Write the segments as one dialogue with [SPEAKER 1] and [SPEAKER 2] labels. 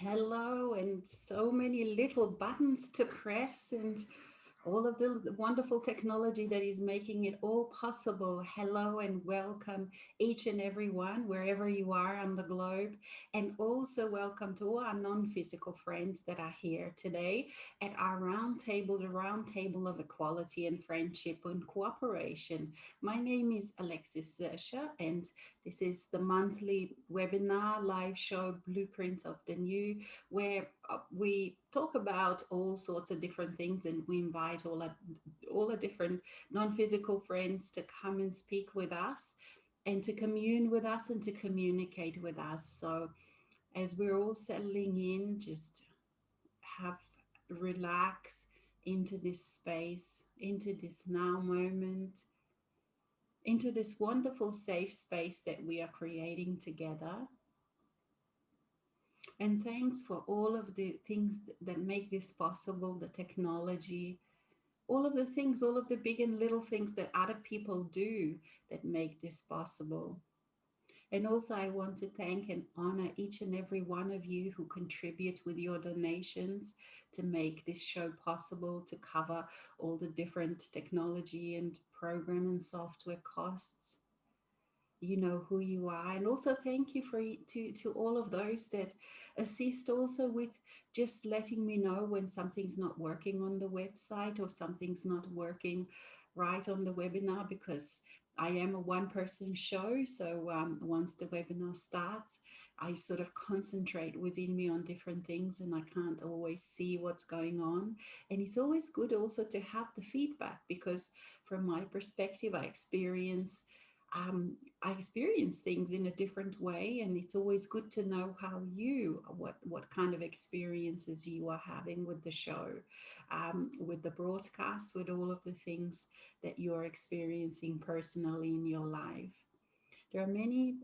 [SPEAKER 1] Hello, and so many little buttons to press, and all of the wonderful technology that is making it all possible. Hello and welcome each and every one, wherever you are on the globe. And also welcome to all our non physical friends that are here today at our round table, the round table of equality and friendship and cooperation. My name is Alexis Zersha, and this is the monthly webinar live show Blueprint of the New, where we talk about all sorts of different things, and we invite all the different non-physical friends to come and speak with us and to commune with us and to communicate with us. So as we're all settling in, just have relax into this space, into this now moment, into this wonderful safe space that we are creating together. And thanks for all of the things that make this possible, the technology, all of the things, all of the big and little things that other people do that make this possible. And also, I want to thank and honor each and every one of you who contribute with your donations to make this show possible, to cover all the different technology and program and software costs. You know who you are. And also thank you to all of those that assist also with just letting me know when something's not working on the website or something's not working right on the webinar, because I am a one person show. So once the webinar starts, I sort of concentrate within me on different things and I can't always see what's going on. And it's always good also to have the feedback, because from my perspective, um, I experience things in a different way, and it's always good to know how what kind of experiences you are having with the show, with the broadcast, with all of the things that you're experiencing personally in your life. There are many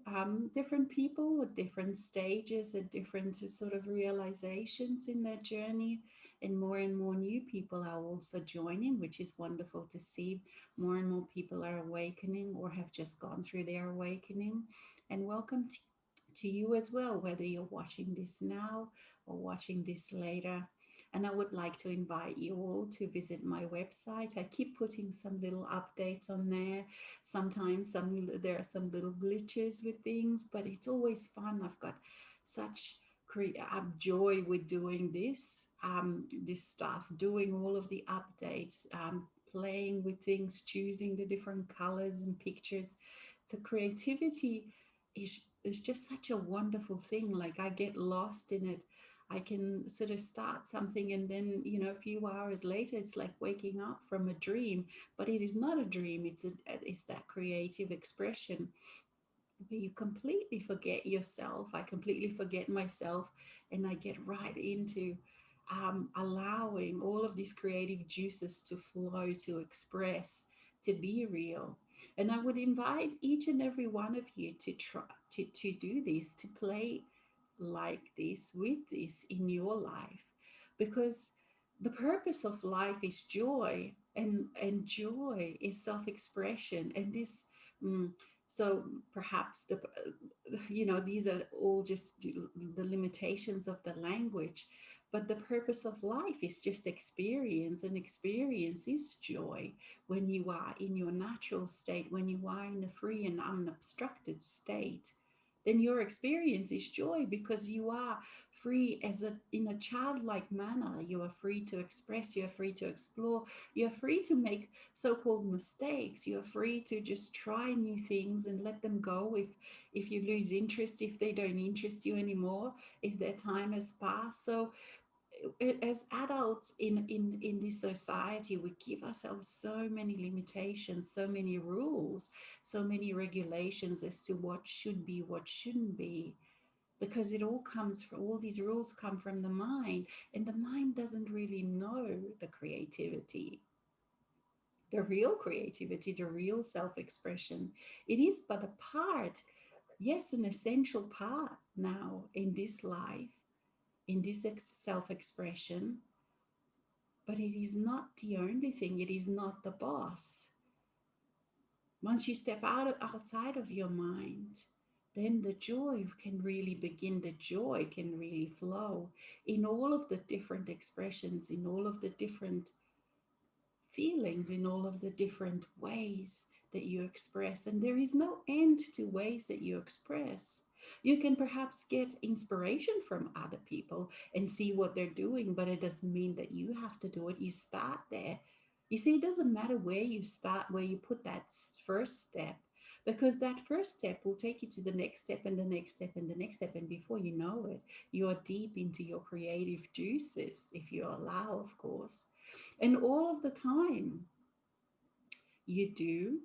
[SPEAKER 1] different people with different stages and different sort of realizations in their journey, and more new people are also joining, which is wonderful to see. More and more people are awakening or have just gone through their awakening. And welcome to you as well, whether you're watching this now or watching this later. And I would like to invite you all to visit my website. I keep putting some little updates on there. Sometimes there are some little glitches with things, but it's always fun. I've got such joy with doing this stuff, doing all of the updates, playing with things, choosing the different colors and pictures. The creativity is just such a wonderful thing. Like, I get lost in it. I can sort of start something, and then, a few hours later it's like waking up from a dream. But it is not a dream. It's that creative expression where you completely forget yourself. I completely forget myself, and I get right into allowing all of these creative juices to flow, to express, to be real. And I would invite each and every one of you to try to do this, to play like this, with this in your life, because the purpose of life is joy, and joy is self-expression. And this mm, so perhaps these are all just the limitations of the language, but the purpose of life is just experience, and experience is joy. When you are in your natural state, when you are in a free and unobstructed state, then your experience is joy, because you are free in a childlike manner. You are free to express, you are free to explore, you are free to make so-called mistakes, you are free to just try new things and let them go if you lose interest, if they don't interest you anymore, if their time has passed. So as adults in this society, we give ourselves so many limitations, so many rules, so many regulations as to what should be, what shouldn't be, because all these rules come from the mind, and the mind doesn't really know the creativity, the real creativity, the real self-expression. It is but a part, yes, an essential part now in this life, in this self-expression, but it is not the only thing. It is not the boss. Once you step outside of your mind, then the joy can really begin. The joy can really flow in all of the different expressions, in all of the different feelings, in all of the different ways that you express. And there is no end to ways that you express. You can perhaps get inspiration from other people and see what they're doing, but it doesn't mean that you have to do it. You start there. You see, it doesn't matter where you start, where you put that first step, because that first step will take you to the next step and the next step and the next step. And before you know it, you're deep into your creative juices, if you allow, of course. And all of the time, you do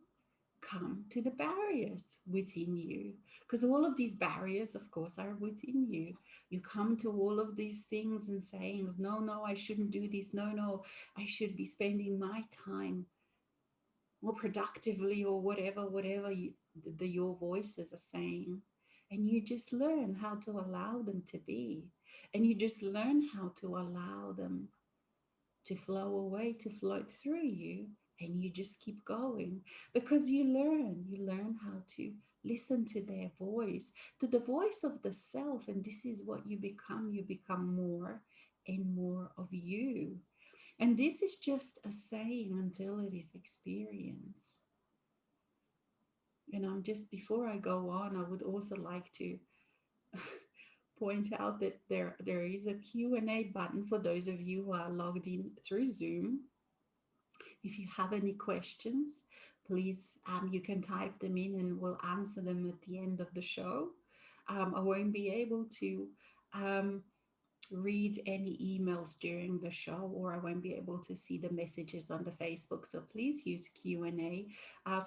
[SPEAKER 1] come to the barriers within you, because all of these barriers, of course, are within you. You come to all of these things and sayings, no, no, I shouldn't do this. No, no, I should be spending my time more productively, or whatever your voices are saying. And you just learn how to allow them to be. And you just learn how to allow them to flow away, to float through you, and you just keep going, because you learn how to listen to their voice, to the voice of the self. And this is what you become more and more of you. And this is just a saying until it is experienced. And I'm just, before I go on, I would also like to point out that there is a Q&A button for those of you who are logged in through Zoom. If you have any questions, please, you can type them in and we'll answer them at the end of the show. I won't be able to um, read any emails during the show, or I won't be able to see the messages on the Facebook. So please use Q&A.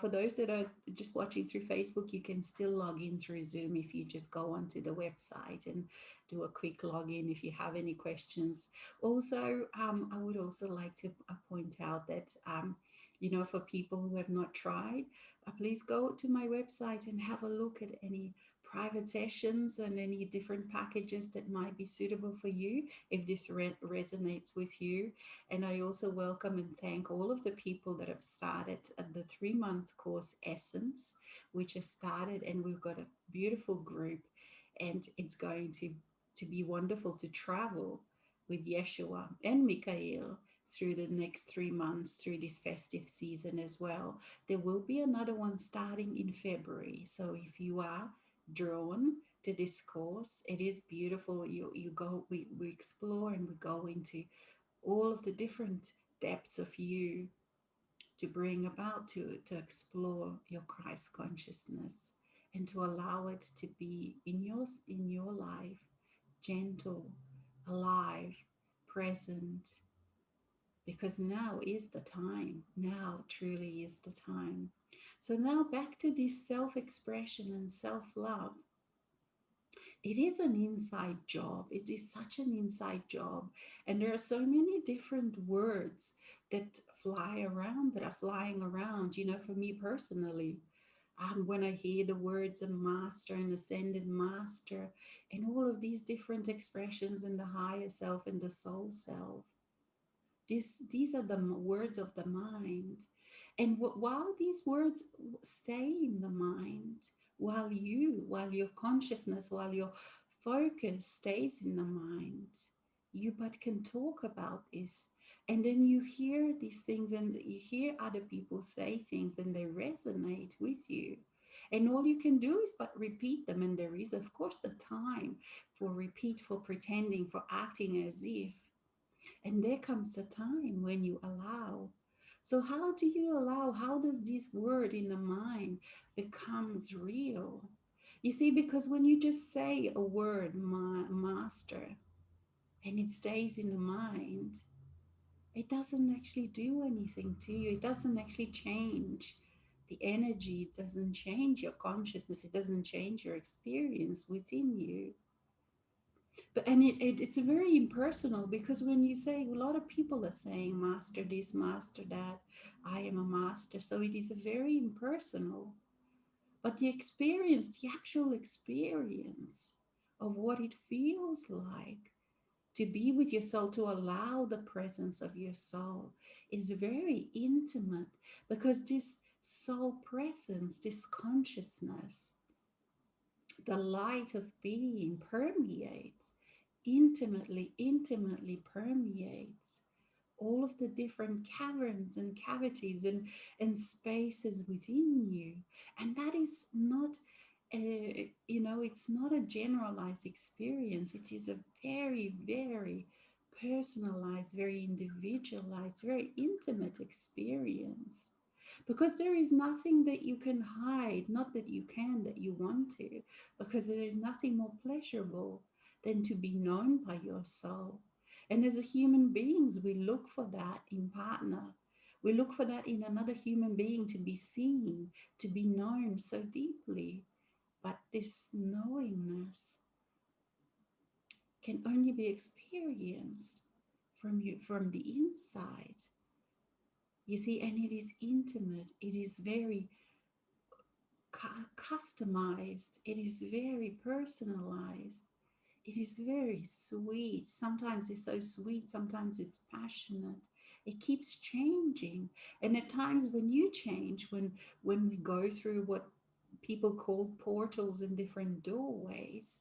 [SPEAKER 1] For those that are just watching through Facebook, you can still log in through Zoom if you just go onto the website and do a quick login if you have any questions. Also, I would also like to point out that, for people who have not tried, please go to my website and have a look at any private sessions and any different packages that might be suitable for you if this resonates with you. And I also welcome and thank all of the people that have started the 3-month course Essence, which has started, and we've got a beautiful group, and it's going to be wonderful to travel with Yeshua and Michael through the next 3 months, through this festive season as well. There will be another one starting in February. So if you are drawn to this course, it is beautiful. You go, we explore and we go into all of the different depths of you to bring about, to explore your Christ consciousness, and to allow it to be in your life, gentle, alive, present, because now is the time. Now truly is the time. So now back to this self-expression and self-love. It is an inside job. It is such an inside job. And there are so many different words that fly around, that are flying around. For me personally, when I hear the words a master, an ascended master, and all of these different expressions in the higher self and the soul self, these are the words of the mind. And while these words stay in the mind, while your consciousness, while your focus stays in the mind, you but can talk about this. And then you hear these things and you hear other people say things and they resonate with you. And all you can do is but repeat them. And there is, of course, the time for repeat, for pretending, for acting as if. And there comes the time when you allow. So how do you allow? How does this word in the mind becomes real? You see, because when you just say a word, master, and it stays in the mind, it doesn't actually do anything to you. It doesn't actually change the energy. It doesn't change your consciousness. It doesn't change your experience within you. It's very impersonal, because when you say, a lot of people are saying master this, master that, I am a master. So it is a very impersonal. But the actual experience of what it feels like to be with your soul, to allow the presence of your soul, is very intimate, because this soul presence, this consciousness, the light of being permeates, intimately permeates all of the different caverns and cavities and spaces within you. And that is not it's not a generalized experience. It is a very personalized, very individualized, very intimate experience, because there is nothing that you can hide, not that you can, that you want to, because there is nothing more pleasurable than to be known by your soul. And as a human beings, we look for that in partner. We look for that in another human being, to be seen, to be known so deeply. But this knowingness can only be experienced from you, from the inside. You see, and it is intimate, it is very customized, it is very personalized, it is very sweet. Sometimes it's so sweet, sometimes it's passionate. It keeps changing. And at times when you change, when we go through what people call portals and different doorways,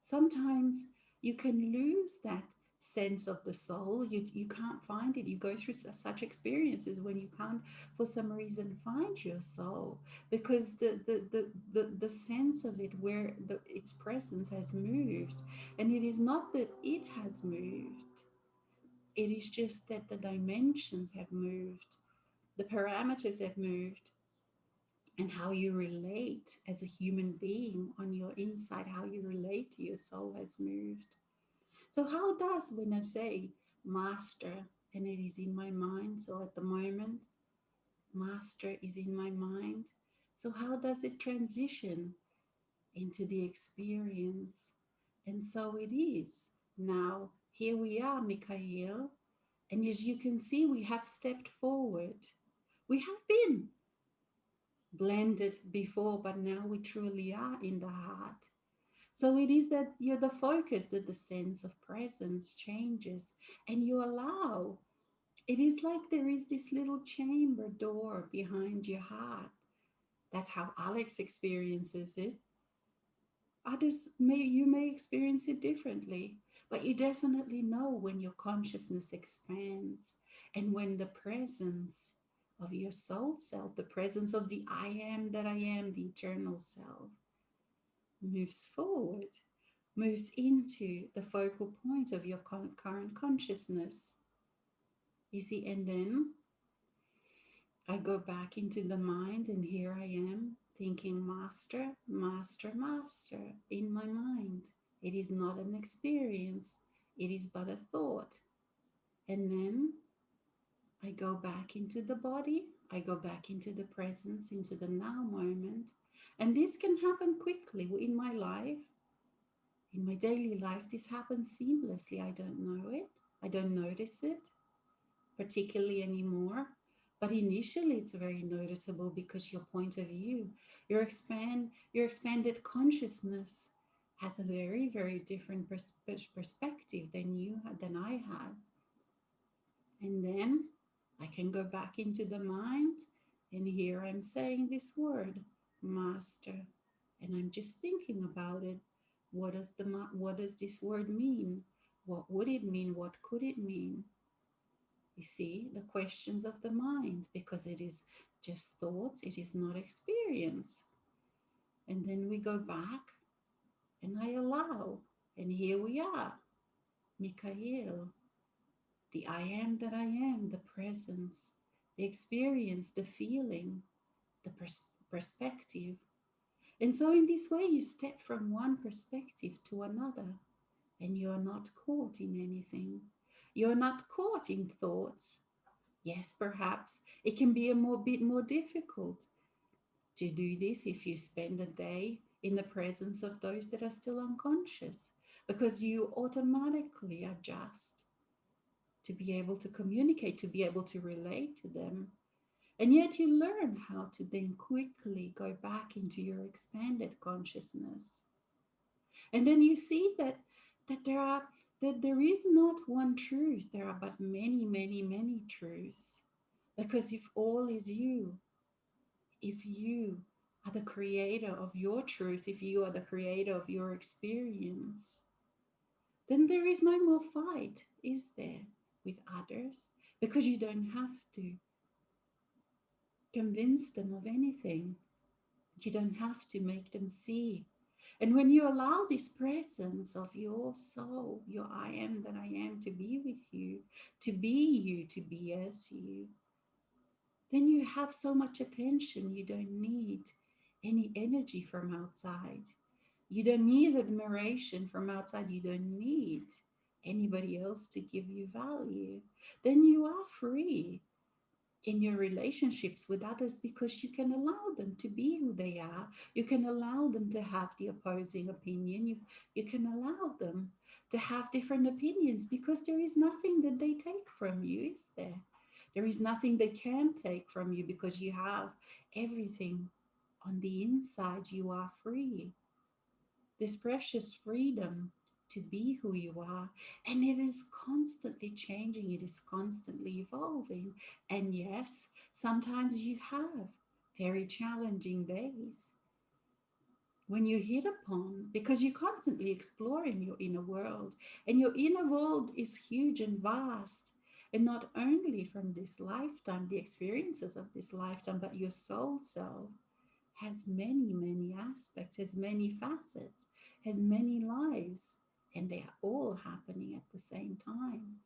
[SPEAKER 1] sometimes you can lose that sense of the soul. You can't find it. You go through such experiences when you can't for some reason find your soul, because the sense of it, where its presence has moved. And it is not that it has moved, it is just that the dimensions have moved, the parameters have moved, and how you relate as a human being on your inside, how you relate to your soul has moved. So, how does, when I say master, and it is in my mind, so at the moment, master is in my mind, so how does it transition into the experience? And so it is. Now, here we are, Mikhail, and as you can see, we have stepped forward. We have been blended before, but now we truly are in the heart. So it is that you're the focus, that the sense of presence changes, and you allow. It is like there is this little chamber door behind your heart. That's how Alex experiences it. Others may experience it differently, but you definitely know when your consciousness expands, and when the presence of your soul self, the presence of the I am that I am, the eternal self, moves forward, moves into the focal point of your current consciousness. You see, and then I go back into the mind, and here I am thinking, master, master, master, in my mind. It is not an experience, it is but a thought. And then I go back into the body, I go back into the presence, into the now moment. And this can happen quickly in my life. In my daily life, this happens seamlessly. I don't know it, I don't notice it particularly anymore. But initially, it's very noticeable, because your point of view, your expanded consciousness has a very different perspective than I had. And then I can go back into the mind, and here I'm saying this word, master, and I'm just thinking about it. What does this word mean? What would it mean? What could it mean? You see, the questions of the mind, because it is just thoughts, it is not experience. And then we go back, and I allow, and here we are, Mikhail, the I am that I am, the presence, the experience, the feeling, the perspective. And so, in this way, you step from one perspective to another, and you're not caught in anything. You're not caught in thoughts. Yes, perhaps it can be a bit more difficult to do this if you spend a day in the presence of those that are still unconscious, because you automatically adjust to be able to communicate, to be able to relate to them. And yet you learn how to then quickly go back into your expanded consciousness. And then you see that there is not one truth, there are but many truths. Because if all is you, if you are the creator of your truth, if you are the creator of your experience, then there is no more fight, is there, with others? Because you don't have to convince them of anything. You don't have to make them see. And when you allow this presence of your soul, your I am that I am, to be with you, to be as you, then you have so much attention. You don't need any energy from outside. You don't need admiration from outside. You don't need anybody else to give you value. Then you are free in your relationships with others, because you can allow them to be who they are. You can allow them to have the opposing opinion. You can allow them to have different opinions, because there is nothing that they take from you, is there? There is nothing they can take from you, because you have everything on the inside. You are free. This precious freedom to be who you are. And it is constantly changing, it is constantly evolving. And yes, sometimes you have very challenging days when you hit upon, because you're constantly exploring your inner world, and your inner world is huge and vast. And not only from this lifetime, the experiences of this lifetime, but your soul self has many, many aspects, has many facets, has many lives, and they are all happening at the same time.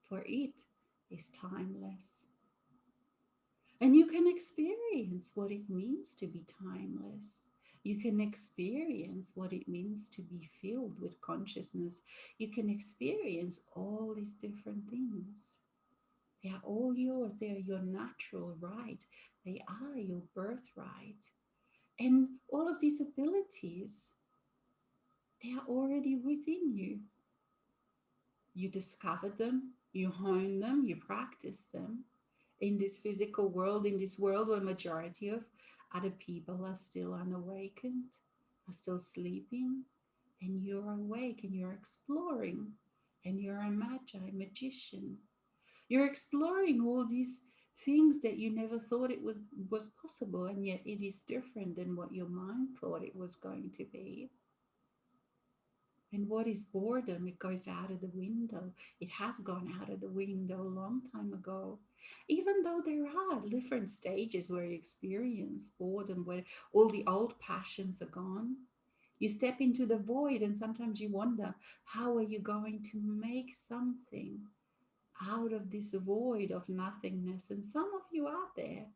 [SPEAKER 1] For it is timeless. And you can experience what it means to be timeless. You can experience what it means to be filled with consciousness. You can experience all these different things. They are all yours. They are your natural right. They are your birthright. And all of these abilities, they are already within you. You discovered them, you hone them, you practice them in this physical world, in this world where majority of other people are still unawakened, are still sleeping, and you're awake and you're exploring, and you're a magician. You're exploring all these things that you never thought it was possible, and yet it is different than what your mind thought it was going to be. And what is boredom? It goes out of the window. It has gone out of the window a long time ago. Even though there are different stages where you experience boredom, where all the old passions are gone, you step into the void, and sometimes you wonder, how are you going to make something out of this void of nothingness? And some of you are there.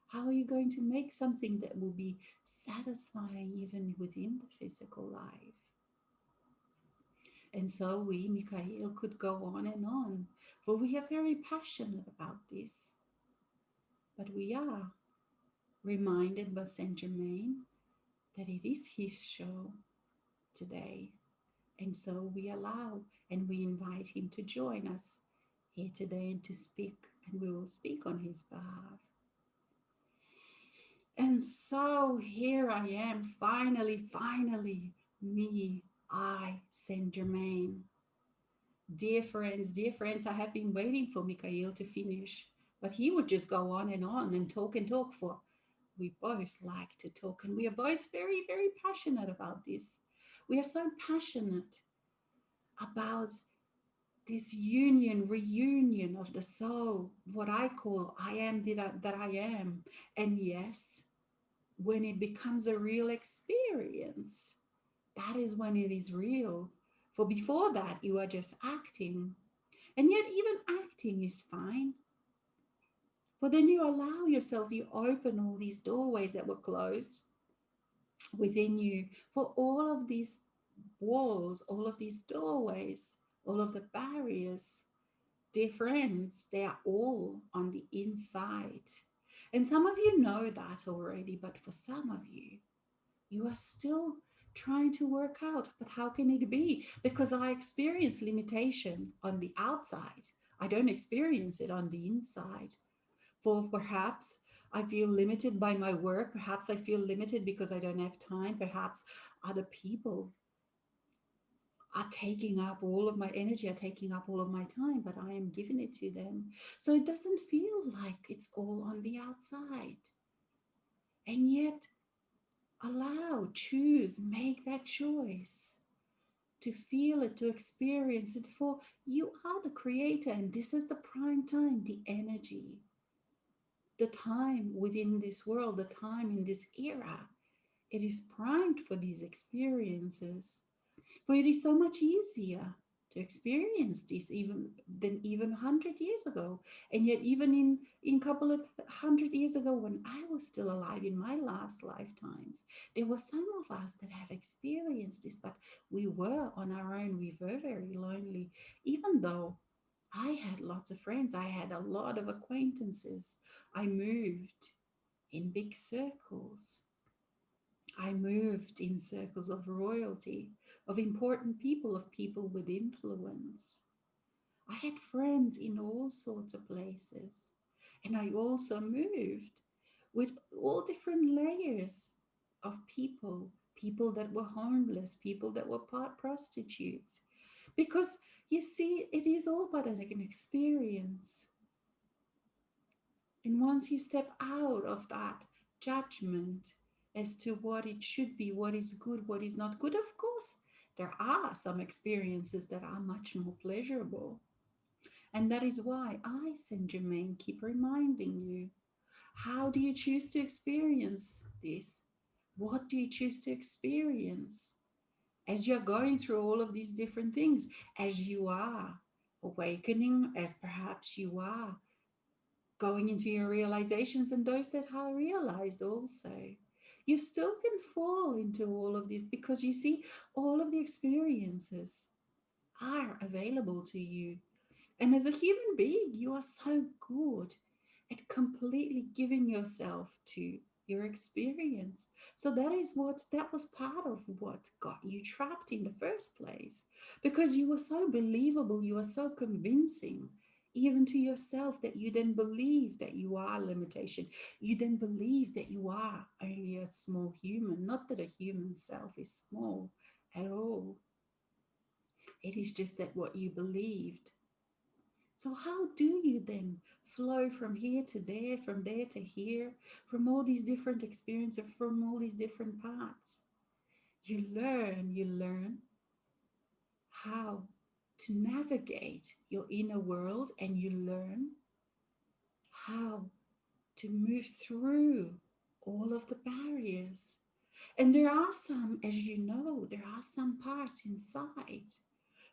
[SPEAKER 1] How are you going to make something that will be satisfying even within the physical life? And so we, Mikhail, could go on, for we are very passionate about this. But we are reminded by St Germain that it is his show today. And so we allow and we invite him to join us here today and to speak, and we will speak on his behalf. And so here I am, finally, me, I, Saint Germain. Dear friends, I have been waiting for Mikhail to finish, but he would just go on and talk for. We both like to talk, and we are both very, very passionate about this. We are so passionate about this union, reunion of the soul, what I call I am that I am. And yes, when it becomes a real experience, that is when it is real. For before that, you are just acting. And yet, even acting is fine. For then you allow yourself, you open all these doorways that were closed within you. For all of these walls, all of these doorways, all of the barriers, dear friends, they are all on the inside. And some of you know that already, but for some of you, you are still trying to work out, but how can it be? Because I experience limitation on the outside. I don't experience it on the inside. For perhaps I feel limited by my work. Perhaps I feel limited because I don't have time. Perhaps other people are taking up all of my energy, are taking up all of my time, but I am giving it to them. So it doesn't feel like it's all on the outside. And yet, allow, choose, make that choice to feel it, to experience it. For you are the creator, and this is the prime time, the energy, the time within this world, the time in this era. It is primed for these experiences. For it is so much easier to experience this even than even 100 years ago. And yet, even in couple of 100 years ago, when I was still alive in my last lifetimes, there were some of us that have experienced this, but we were on our own. We were very lonely, even though I had lots of friends. I had a lot of acquaintances. I moved in big circles. I moved in circles of royalty, of important people, of people with influence. I had friends in all sorts of places. And I also moved with all different layers of people, people that were homeless, people that were part prostitutes. Because you see, it is all but an experience. And once you step out of that judgment as to what it should be, what is good, what is not good, of course, there are some experiences that are much more pleasurable. And that is why I, St. Germain, keep reminding you, how do you choose to experience this? What do you choose to experience? As you're going through all of these different things, as you are awakening, as perhaps you are going into your realizations, and those that are realized also. You still can fall into all of this because you see, all of the experiences are available to you. And as a human being, you are so good at completely giving yourself to your experience. So that was part of what got you trapped in the first place, because you were so believable, you were so convincing, even to yourself, that you then believe that you are limitation. You then believe that you are only a small human. Not that a human self is small at all. It is just that what you believed. So, how do you then flow from here to there, from there to here, from all these different experiences, from all these different paths? You learn how to navigate your inner world, and you learn how to move through all of the barriers. And there are some, as you know, there are some parts inside,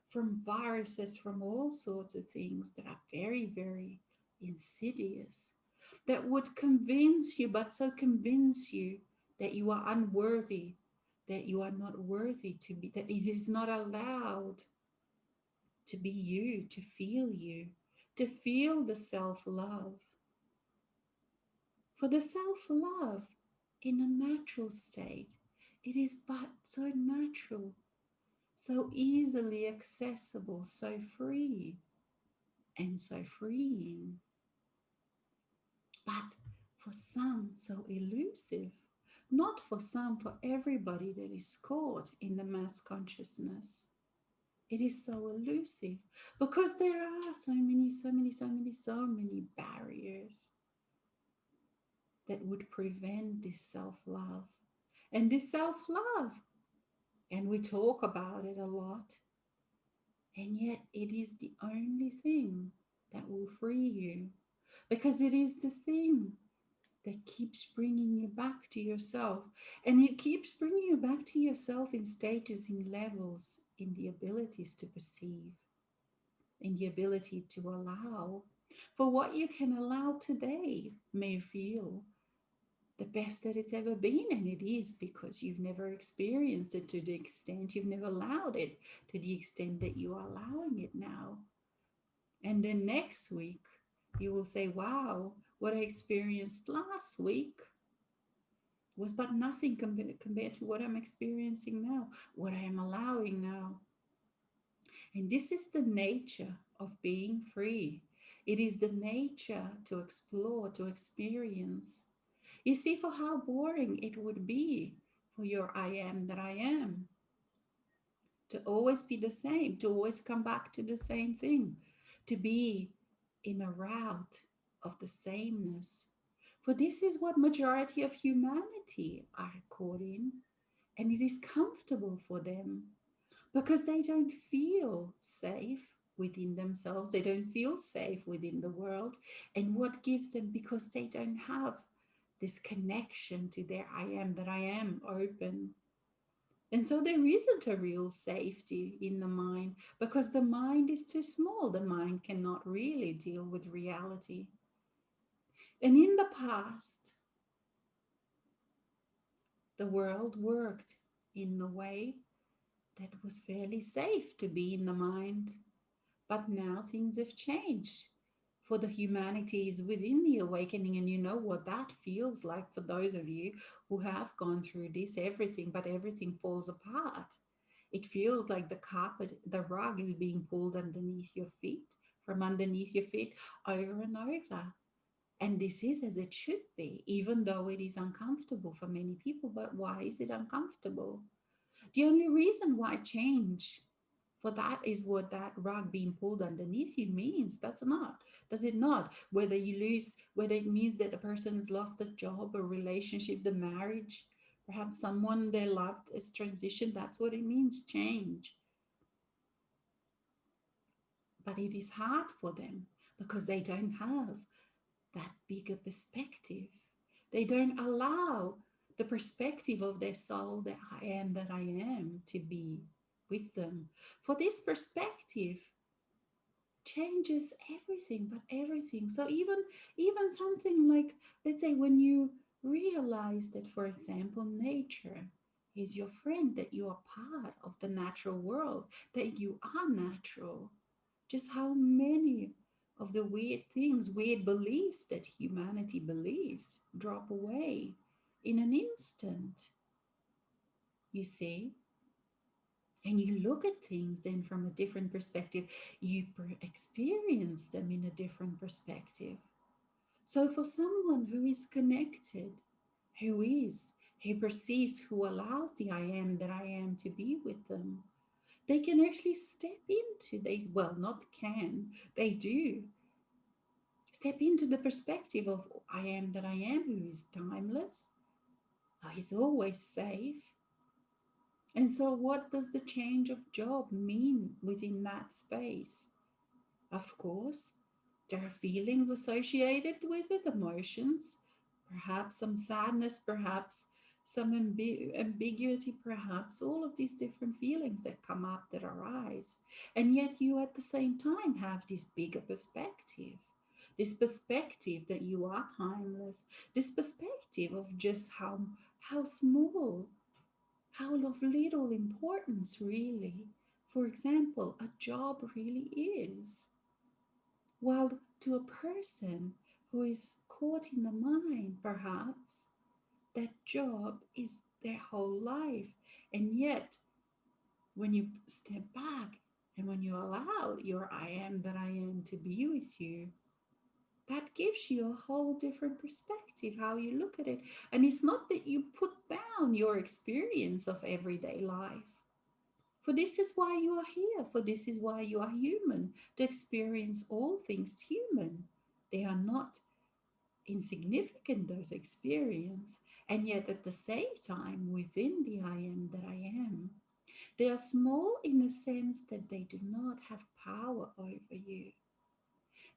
[SPEAKER 1] from viruses, from all sorts of things that are very, very insidious, that would convince you, but so convince you that you are unworthy, that you are not worthy to be, that it is not allowed to be you, to feel the self love. For the self love in a natural state, it is but so natural, so easily accessible, so free and so freeing. But for some, so elusive. Not for some, for everybody that is caught in the mass consciousness. It is so elusive because there are so many barriers that would prevent this self love. And this self love, and we talk about it a lot, and yet it is the only thing that will free you, because it is the thing that keeps bringing you back to yourself. And it keeps bringing you back to yourself in stages, in levels, in the abilities to perceive, in the ability to allow. For what you can allow today may feel the best that it's ever been, and it is because you've never experienced it to the extent, you've never allowed it to the extent that you are allowing it now. And then next week, you will say, wow, what I experienced last week was but nothing compared to what I'm experiencing now, what I am allowing now. And this is the nature of being free. It is the nature to explore, to experience. You see, for how boring it would be for your I am that I am to always be the same, to always come back to the same thing, to be in a route of the sameness. For this is what majority of humanity are caught in, and it is comfortable for them because they don't feel safe within themselves. They don't feel safe within the world. And what gives them, because they don't have this connection to their I am, that I am open. And so there isn't a real safety in the mind because the mind is too small. The mind cannot really deal with reality. And in the past, the world worked in a way that was fairly safe to be in the mind. But now things have changed. For the humanities within the awakening, and you know what that feels like for those of you who have gone through this, everything, but everything falls apart. It feels like the carpet, the rug is being pulled underneath your feet, from underneath your feet over and over. And this is as it should be, even though it is uncomfortable for many people. But why is it uncomfortable? The only reason why change, for that is what that rug being pulled underneath you means. That's not. Does it not? Whether you lose, whether it means that a person has lost a job, a relationship, the marriage, perhaps someone they loved is transitioned. That's what it means, change. But it is hard for them because they don't have that bigger perspective. They don't allow the perspective of their soul, that I am, to be with them. For this perspective changes everything, but everything. So even something like, let's say, when you realize that, for example, nature is your friend, that you are part of the natural world, that you are natural, just how many of the weird things, weird beliefs that humanity believes drop away in an instant, you see? And you look at things then from a different perspective, you experience them in a different perspective. So for someone who is connected, who perceives, who allows the I am, that I am, to be with them, they can actually step into these, well, not can, they do step into the perspective of I am that I am, who is timeless, who is always safe. And so, what does the change of job mean within that space? Of course, there are feelings associated with it, emotions, perhaps some sadness, perhaps some ambiguity, perhaps all of these different feelings that come up, that arise. And yet, you at the same time have this bigger perspective. This perspective that you are timeless, this perspective of just how small, how of little importance really, for example, a job really is. While to a person who is caught in the mind, perhaps, that job is their whole life. And yet, when you step back and when you allow your I am that I am to be with you, that gives you a whole different perspective how you look at it. And it's not that you put down your experience of everyday life. For this is why you are here. For this is why you are human, to experience all things human. They are not insignificant, those experiences. And yet at the same time, within the I am that I am, they are small in the sense that they do not have power over you.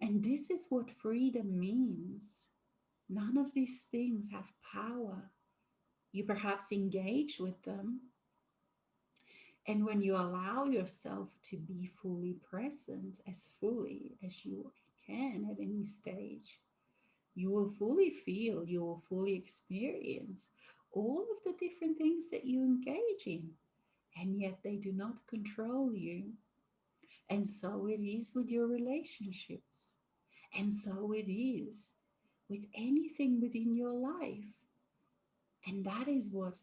[SPEAKER 1] And this is what freedom means. None of these things have power. You perhaps engage with them. And when you allow yourself to be fully present, as fully as you can at any stage, you will fully feel, you will fully experience all of the different things that you engage in. And yet they do not control you. And so it is with your relationships. And so it is with anything within your life. And that is what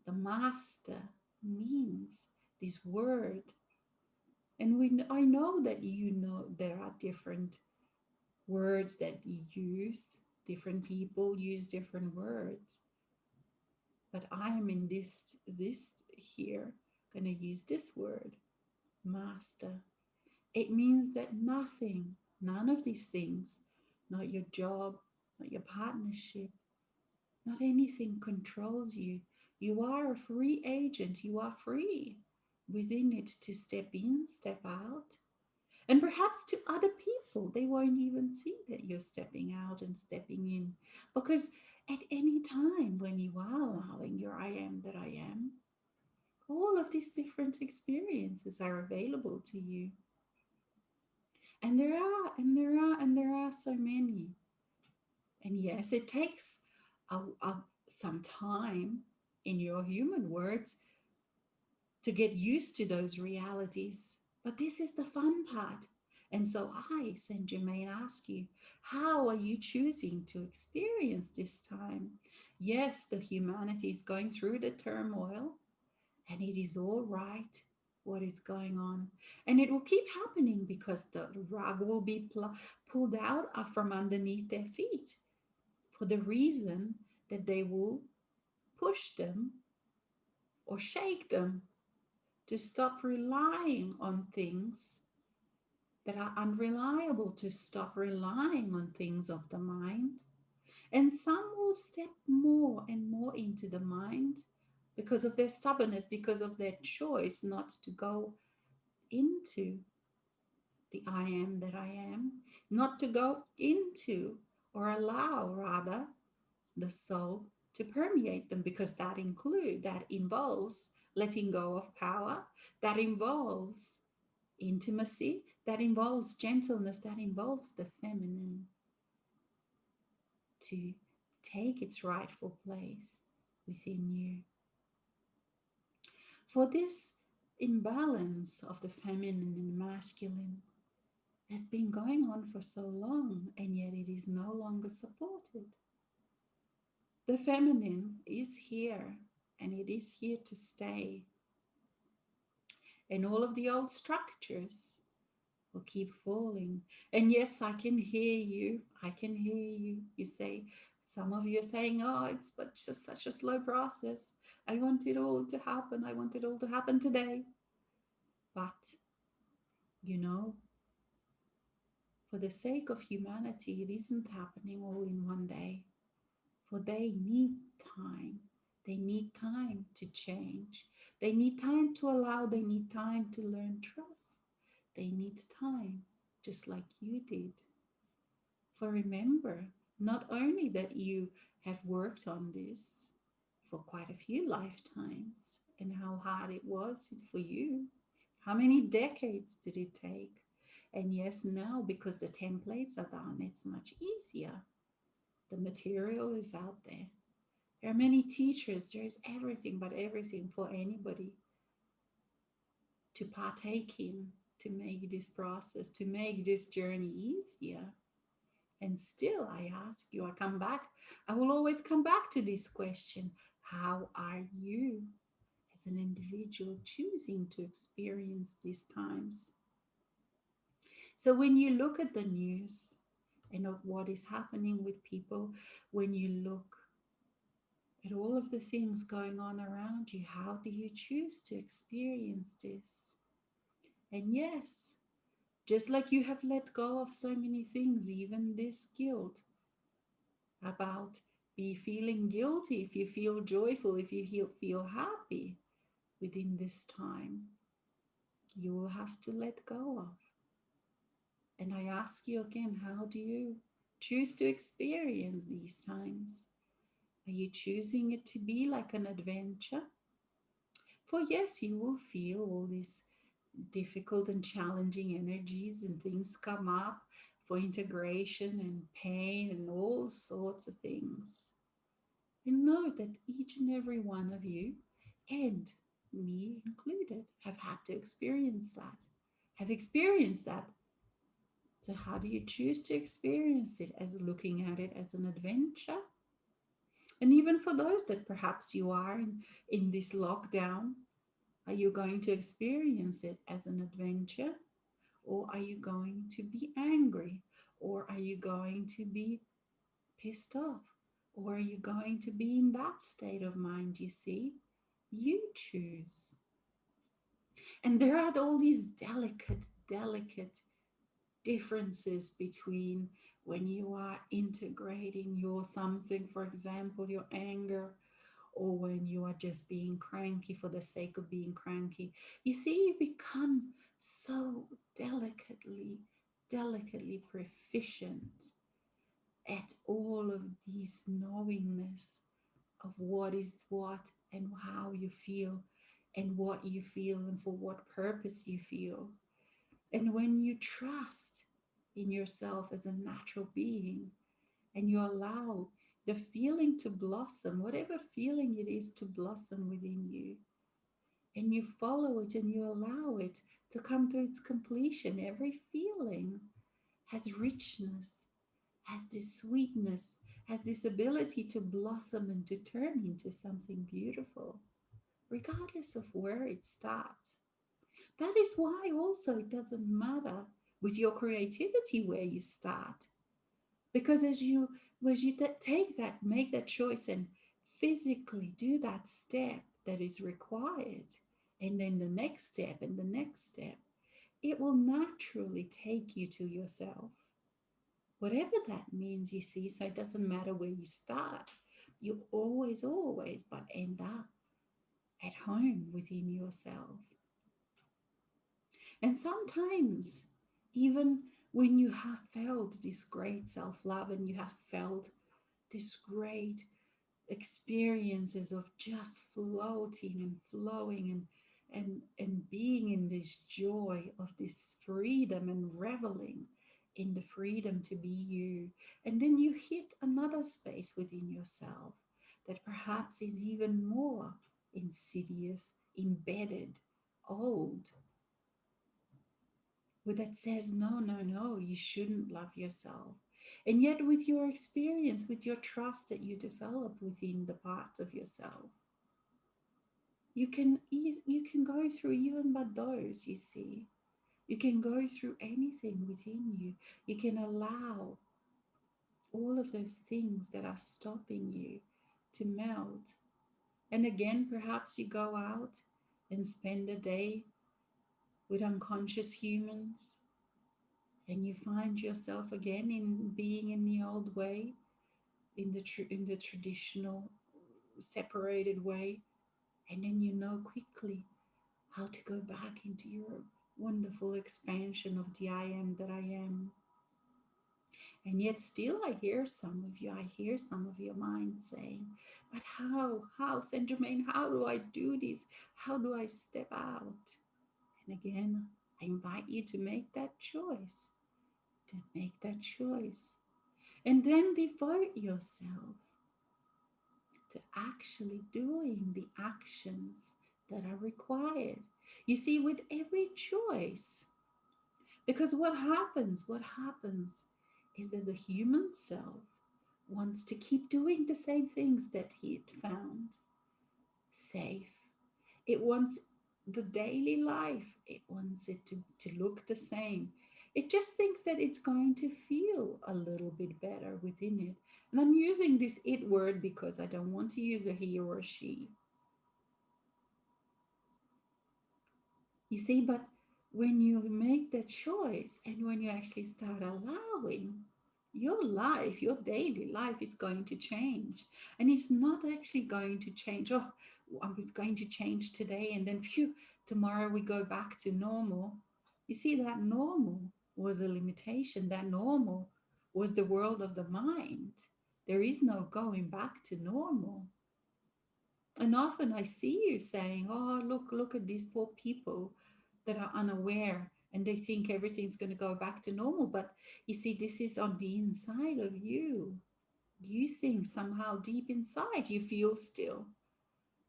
[SPEAKER 1] the master means, this word. And I know that you know there are different words that you use, different people use different words. But I am in this here going to use this word, master. It means that nothing, none of these things, not your job, not your partnership, not anything controls you. You are a free agent. You are free within it to step in, step out. And perhaps to other people, they won't even see that you're stepping out and stepping in. Because at any time when you are allowing your I am that I am, all of these different experiences are available to you. And there are so many. And yes, it takes some time, in your human words, to get used to those realities. But this is the fun part. And so I, St. Germain, ask you, how are you choosing to experience this time? Yes, the humanity is going through the turmoil, and it is all right what is going on. And it will keep happening because the rug will be pulled out from underneath their feet, for the reason that they will push them or shake them to stop relying on things that are unreliable, to stop relying on things of the mind. And some will step more and more into the mind because of their stubbornness, because of their choice not to go into the I am that I am, not to go into, or allow rather, the soul to permeate them, because that involves letting go of power, that involves intimacy, that involves gentleness, that involves the feminine to take its rightful place within you. For this imbalance of the feminine and masculine has been going on for so long, and yet it is no longer supported. The feminine is here, and it is here to stay. And all of the old structures will keep falling. And yes, I can hear you. I can hear you. You say, some of you are saying, oh, it's but just such a slow process. I want it all to happen. I want it all to happen today. But, you know, for the sake of humanity, it isn't happening all in one day. For they need time. They need time to change. They need time to allow. They need time to learn trust. They need time, just like you did. For remember, not only that you have worked on this for quite a few lifetimes, and how hard it was for you, how many decades did it take? And yes, now because the templates are done, it's much easier. The material is out there. There are many teachers, there is everything but everything for anybody to partake in, to make this process, to make this journey easier. And still, I ask you, I will always come back to this question: how are you as an individual choosing to experience these times? So, when you look at the news and of what is happening with people, when you look at all of the things going on around you, how do you choose to experience this? And yes, just like you have let go of so many things, even this guilt about be feeling guilty, if you feel joyful, if you feel happy within this time, you will have to let go of. And I ask you again, how do you choose to experience these times? Are you choosing it to be like an adventure? For yes, you will feel all these difficult and challenging energies, and things come up for integration and pain and all sorts of things. And know that each and every one of you, and me included, have had to experience that, have experienced that. So, how do you choose to experience it? As looking at it as an adventure? And even for those that perhaps you are in this lockdown, are you going to experience it as an adventure? Or are you going to be angry? Or are you going to be pissed off? Or are you going to be in that state of mind? You see, you choose. And there are all these delicate differences between when you are integrating your something, for example, your anger, or when you are just being cranky for the sake of being cranky. You see, you become so delicately proficient at all of these knowingness of what is what and how you feel and what you feel and for what purpose you feel. And when you trust in yourself as a natural being and you allow the feeling to blossom, whatever feeling it is to blossom within you, and you follow it and you allow it to come to its completion, every feeling has richness, has this sweetness, has this ability to blossom and to turn into something beautiful, regardless of where it starts. That is why also it doesn't matter with your creativity where you start. Because as you take that, make that choice and physically do that step that is required, and then the next step and the next step, it will naturally take you to yourself. Whatever that means, you see, so it doesn't matter where you start. You always, but end up at home within yourself. And sometimes, even when you have felt this great self love and you have felt this great experiences of just floating and flowing and being in this joy of this freedom and reveling in the freedom to be you, and then you hit another space within yourself that perhaps is even more insidious, embedded, old, with that says, no, no, no, you shouldn't love yourself. And yet, with your experience, with your trust that you develop within the parts of yourself, you can go through even but those, you see. You can go through anything within you. You can allow all of those things that are stopping you to melt. And again, perhaps you go out and spend a day with unconscious humans and you find yourself again in being in the old way, in the traditional separated way, and then you know quickly how to go back into your wonderful expansion of the I am that I am. And yet still I hear some of your mind saying, but how, St. Germain, how do I do this? How do I step out? And again, I invite you to make that choice, to make that choice. And then devote yourself to actually doing the actions that are required. You see, with every choice, because what happens is that the human self wants to keep doing the same things that it found safe. It wants the daily life, it wants it to look the same. It just thinks that it's going to feel a little bit better within it. And I'm using this it word because I don't want to use a he or a she. You see, but when you make the choice and when you actually start allowing, your life, your daily life is going to change. And it's not actually going to change. Oh, it's going to change today and then phew, tomorrow we go back to normal. You see, that normal was a limitation. That normal was the world of the mind. There is no going back to normal. And often I see you saying, oh, look at these poor people that are unaware and they think everything's going to go back to normal. But you see, this is on the inside of you. You think somehow deep inside you feel still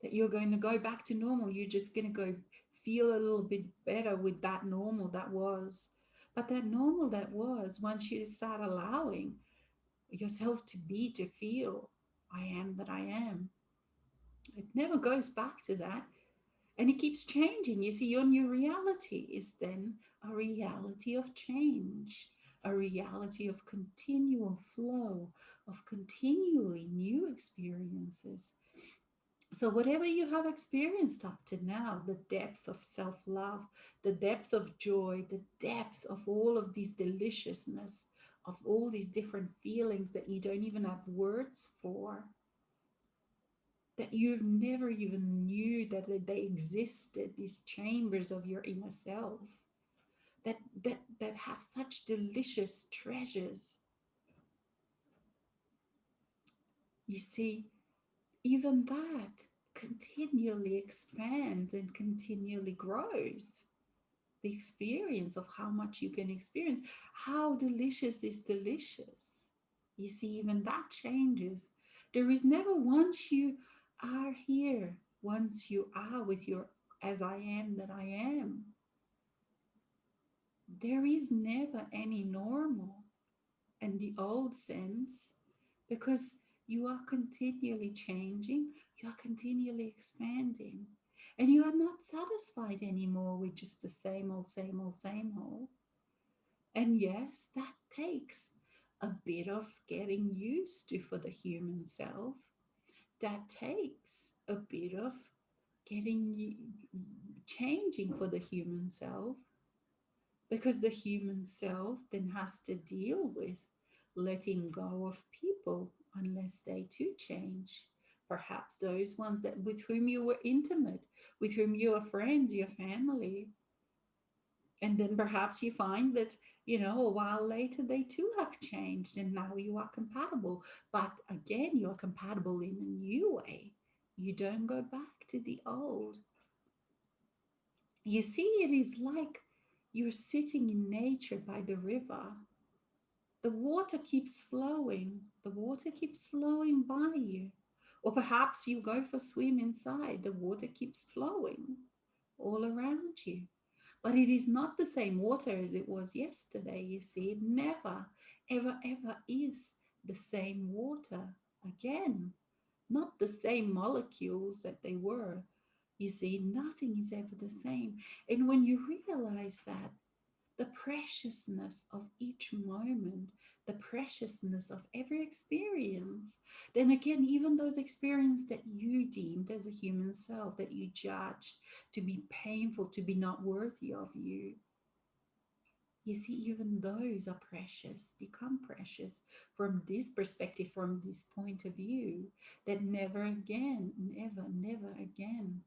[SPEAKER 1] that you're going to go back to normal. You're just going to go feel a little bit better with that normal that was. But that normal that was, once you start allowing yourself to be, to feel, I am that I am, it never goes back to that. And it keeps changing. You see, your new reality is then a reality of change, a reality of continual flow, of continually new experiences. So, whatever you have experienced up to now, the depth of self love, the depth of joy, the depth of all of these deliciousness of all these different feelings that you don't even have words for, that you've never even knew that they existed, these chambers of your inner self, that have such delicious treasures. You see, even that continually expands and continually grows. The experience of how much you can experience, how delicious is delicious. You see, even that changes. There is never, once you are here, once you are with your as I am that I am, there is never any normal and the old sense, because you are continually changing, you are continually expanding, and you are not satisfied anymore with just the same old, same old, same old. And yes, that takes a bit of getting used to for the human self. That takes a bit of getting changing for the human self, because the human self then has to deal with letting go of people unless they too change. Perhaps those ones that with whom you were intimate, with whom you are friends, your family, and then perhaps you find that, a while later they too have changed and now you are compatible, but again you're compatible in a new way. You don't go back to the old. You see, it is like you're sitting in nature by the river. The water keeps flowing, the water keeps flowing by you. Or perhaps you go for a swim inside, the water keeps flowing all around you. But it is not the same water as it was yesterday, you see. It never, ever, ever is the same water again. Not the same molecules that they were. You see, nothing is ever the same. And when you realize that, the preciousness of each moment, the preciousness of every experience, then again, even those experiences that you deemed as a human self, that you judged to be painful, to be not worthy of you, you see, even those are precious, become precious from this perspective, from this point of view, that never again, never, never again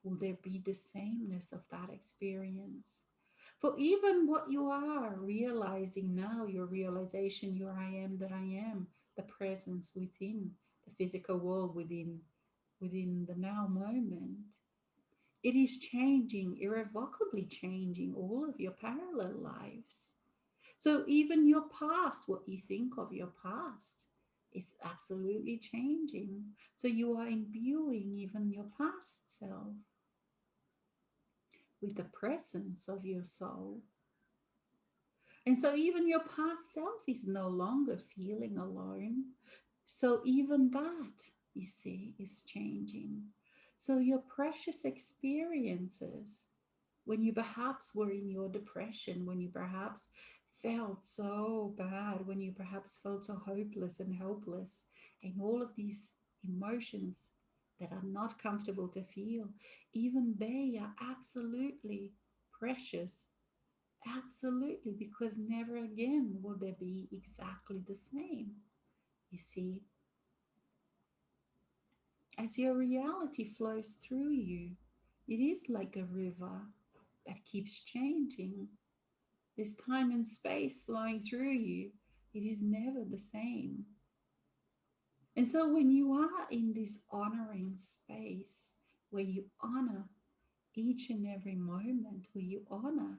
[SPEAKER 1] will there be the sameness of that experience. For even what you are realizing now, your realization, your I am that I am, the presence within the physical world, within the now moment, it is changing, irrevocably changing all of your parallel lives. So even your past, what you think of your past, is absolutely changing. So you are imbuing even your past self with the presence of your soul. And so even your past self is no longer feeling alone. So even that, you see, is changing. So your precious experiences, when you perhaps were in your depression, when you perhaps felt so bad, when you perhaps felt so hopeless and helpless, and all of these emotions that are not comfortable to feel, even they are absolutely precious. Absolutely, because never again will they be exactly the same. You see, as your reality flows through you, it is like a river that keeps changing. This time and space flowing through you, it is never the same. And so when you are in this honoring space where you honor each and every moment, where you honor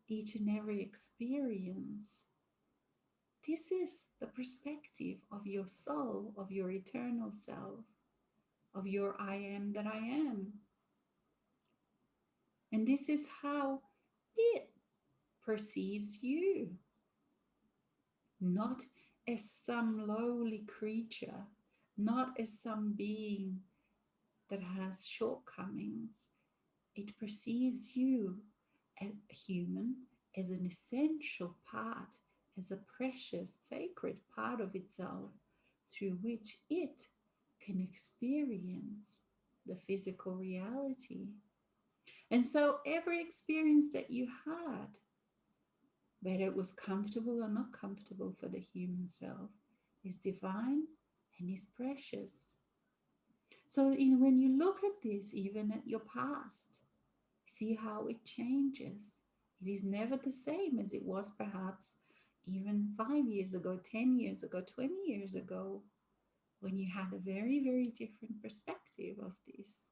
[SPEAKER 1] each and every experience, this is the perspective of your soul, of your eternal self, of your I am that I am. And this is how it perceives you, not as some lowly creature, not as some being that has shortcomings. It perceives you as a human, as an essential part, as a precious, sacred part of itself through which it can experience the physical reality. And so every experience that you had, whether it was comfortable or not comfortable for the human self, is divine and is precious. So, when you look at this, even at your past, see how it changes. It is never the same as it was perhaps even 5 years ago, 10 years ago, 20 years ago, when you had a very, very different perspective of this.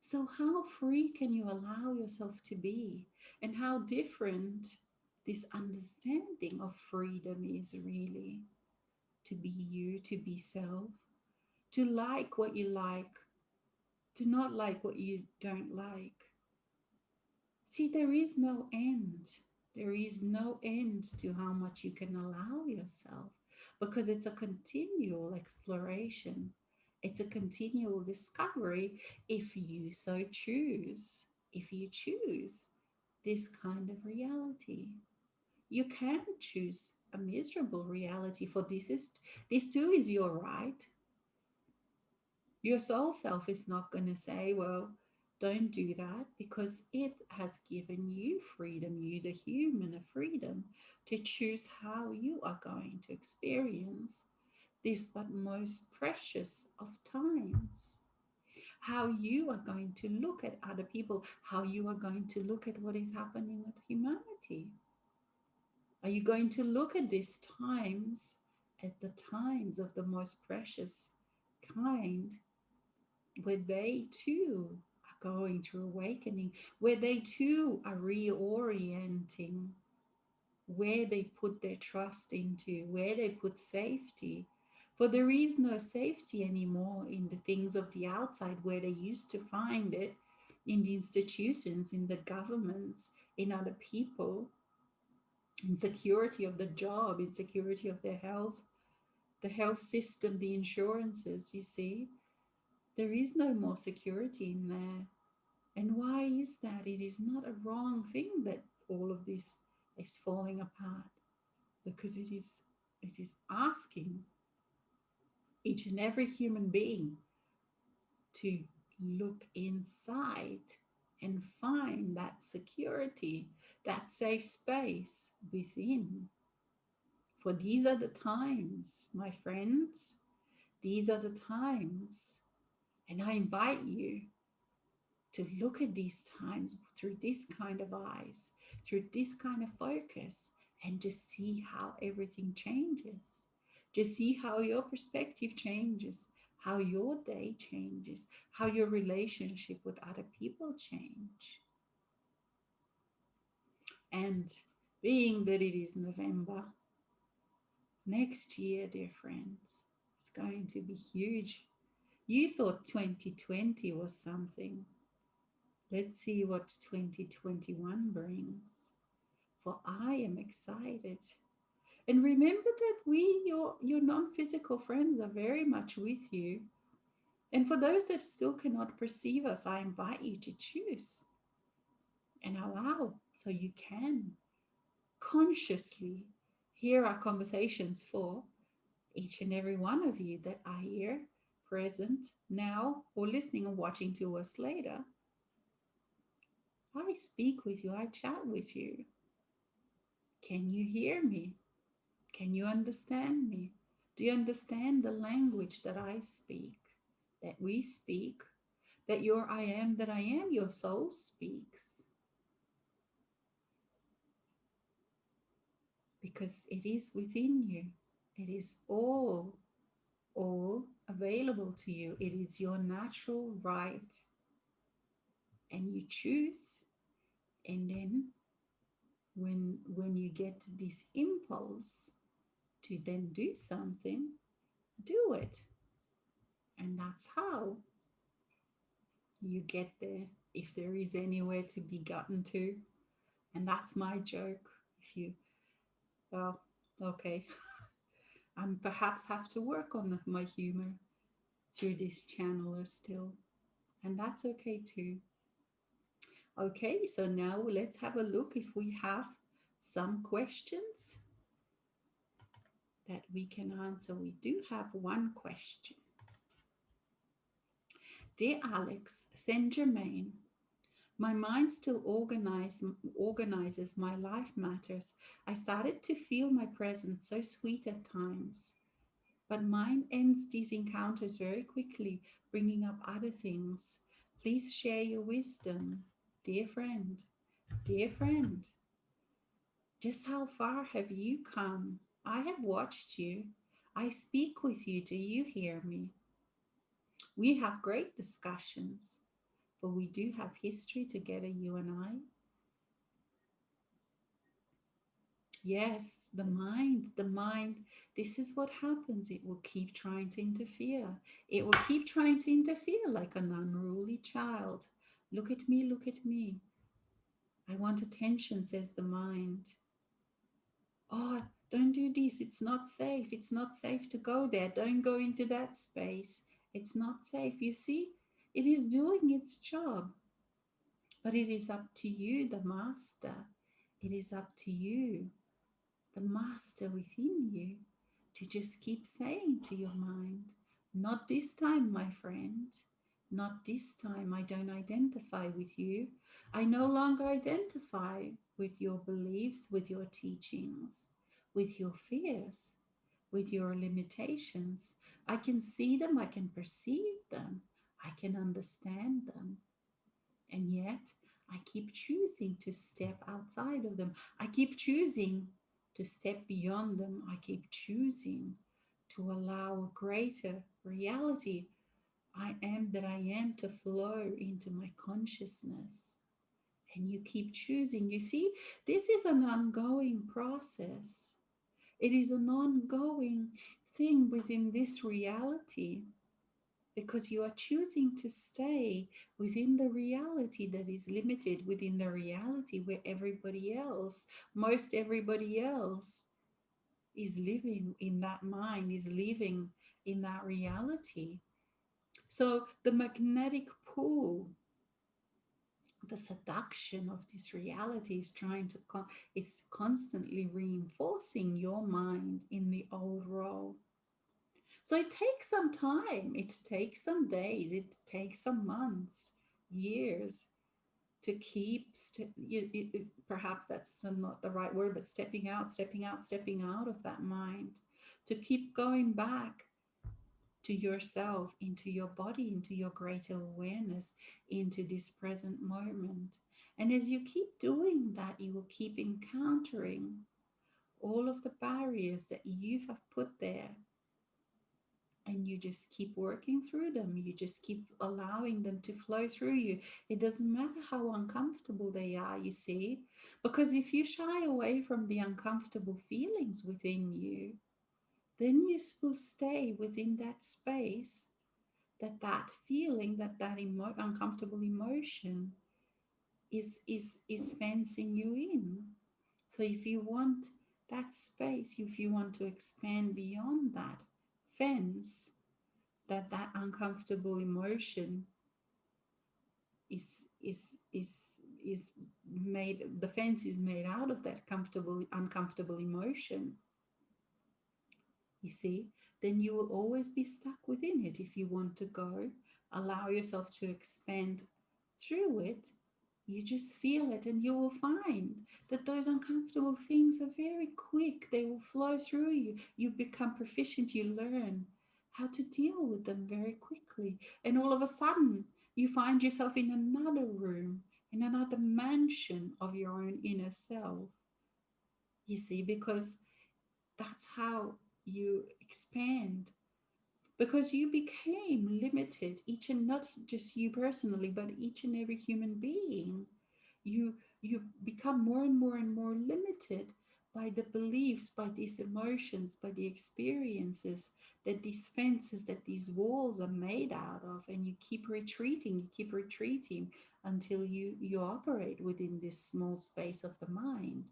[SPEAKER 1] So, how free can you allow yourself to be? And how different this understanding of freedom is really, to be you, to be self, to like what you like, to not like what you don't like. See, there is no end. There is no end to how much you can allow yourself, because it's a continual exploration. It's a continual discovery if you so choose. If you choose this kind of reality, you can choose a miserable reality, for this too is your right. Your soul self is not going to say, well, don't do that, because it has given you freedom, you, the human, a freedom to choose how you are going to experience this but most precious of times. How you are going to look at other people, how you are going to look at what is happening with humanity. Are you going to look at these times as the times of the most precious kind, where they too are going through awakening, where they too are reorienting, where they put their trust into, where they put safety? For there is no safety anymore in the things of the outside, where they used to find it in the institutions, in the governments, in other people, insecurity of the job, insecurity of their health, the health system, the insurances, you see. There is no more security in there. And why is that? It is not a wrong thing that all of this is falling apart, because it is asking each and every human being to look inside and find that security, that safe space within. For these are the times, my friends, these are the times. And I invite you to look at these times through this kind of eyes, through this kind of focus, and just see how everything changes. Just see how your perspective changes, how your day changes, how your relationship with other people change. And being that it is November, next year, dear friends, it's going to be huge. You thought 2020 was something. Let's see what 2021 brings. For I am excited. And remember that your non-physical friends, are very much with you. And for those that still cannot perceive us, I invite you to choose and allow, so you can consciously hear our conversations. For each and every one of you that are here, present now, or listening or watching to us later, I speak with you, I chat with you. Can you hear me? Can you understand me? Do you understand the language that I speak, that we speak, that your I am that I am, your soul speaks? Because it is within you. It is all available to you. It is your natural right. And you choose. And then when you get this impulse to then do something, do it. And that's how you get there, if there is anywhere to be gotten to. And that's my joke. If you, well, okay, I perhaps have to work on my humor through this channel still. And that's okay too. Okay, so now let's have a look if we have some questions that we can answer. We do have one question. Dear Alex, St Germain, My mind still organizes, my life matters. I started to feel my presence so sweet at times. But mine ends these encounters very quickly, bringing up other things. Please share your wisdom. Dear friend, dear friend, just how far have you come? I have watched you. I speak with you. Do you hear me? We have great discussions, for we do have history together, you and I. Yes, the mind, this is what happens. It will keep trying to interfere. It will keep trying to interfere like an unruly child. Look at me, look at me. I want attention, says the mind. Oh, don't do this. It's not safe. It's not safe to go there. Don't go into that space. It's not safe. You see, it is doing its job, but it is up to you, the master. It is up to you, the master within you, to just keep saying to your mind, not this time, my friend. Not this time. I don't identify with you. I no longer identify with your beliefs, with your teachings, with your fears, with your limitations. I can see them, I can perceive them, I can understand them. And yet, I keep choosing to step outside of them. I keep choosing to step beyond them. I keep choosing to allow a greater reality I am that I am to flow into my consciousness. And you keep choosing. You see, this is an ongoing process. It is an ongoing thing within this reality, because you are choosing to stay within the reality that is limited, within the reality where everybody else, most everybody else, is living in that mind, is living in that reality. So the magnetic pull, the seduction of this reality is trying to is constantly reinforcing your mind in the old role. So it takes some time, it takes some days, it takes some months, years to keep, perhaps that's not the right word, but stepping out, stepping out, stepping out of that mind, to keep going back to yourself, into your body, into your greater awareness, into this present moment. And as you keep doing that, you will keep encountering all of the barriers that you have put there, and you just keep working through them. You just keep allowing them to flow through you. It doesn't matter how uncomfortable they are, you see, because if you shy away from the uncomfortable feelings within you, then you will stay within that space, that feeling, that uncomfortable emotion is fencing you in. So if you want that space, if you want to expand beyond that fence, that uncomfortable emotion is is is is made, the fence is made out of that comfortable uncomfortable emotion, you see, then you will always be stuck within it. If you want to go, allow yourself to expand through it, you just feel it, and you will find that those uncomfortable things are very quick. They will flow through you. You become proficient. You learn how to deal with them very quickly. And all of a sudden, you find yourself in another room, in another mansion of your own inner self. You see, because that's how you expand, because you became limited, each and not just you personally, but each and every human being. You become more and more and more limited by the beliefs, by these emotions, by the experiences, that these fences, that these walls are made out of, and you keep retreating, you keep retreating until you operate within this small space of the mind.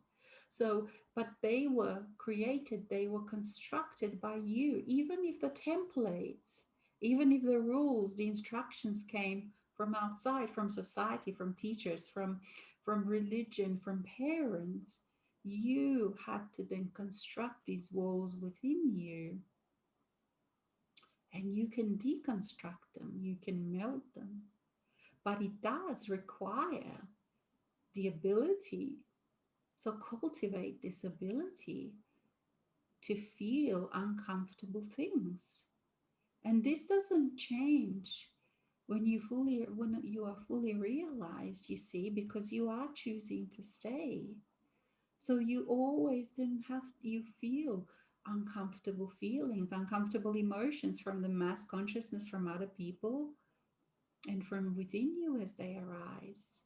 [SPEAKER 1] So, but they were created, they were constructed by you. Even if the templates, even if the rules, the instructions came from outside, from society, from teachers, from religion, from parents, you had to then construct these walls within you. And you can deconstruct them, you can melt them. but it does require the ability. So cultivate this ability to feel uncomfortable things. And this doesn't change when you are fully realized, you see, because you are choosing to stay. So you always then you feel uncomfortable feelings, uncomfortable emotions from the mass consciousness from other people and from within you as they arise.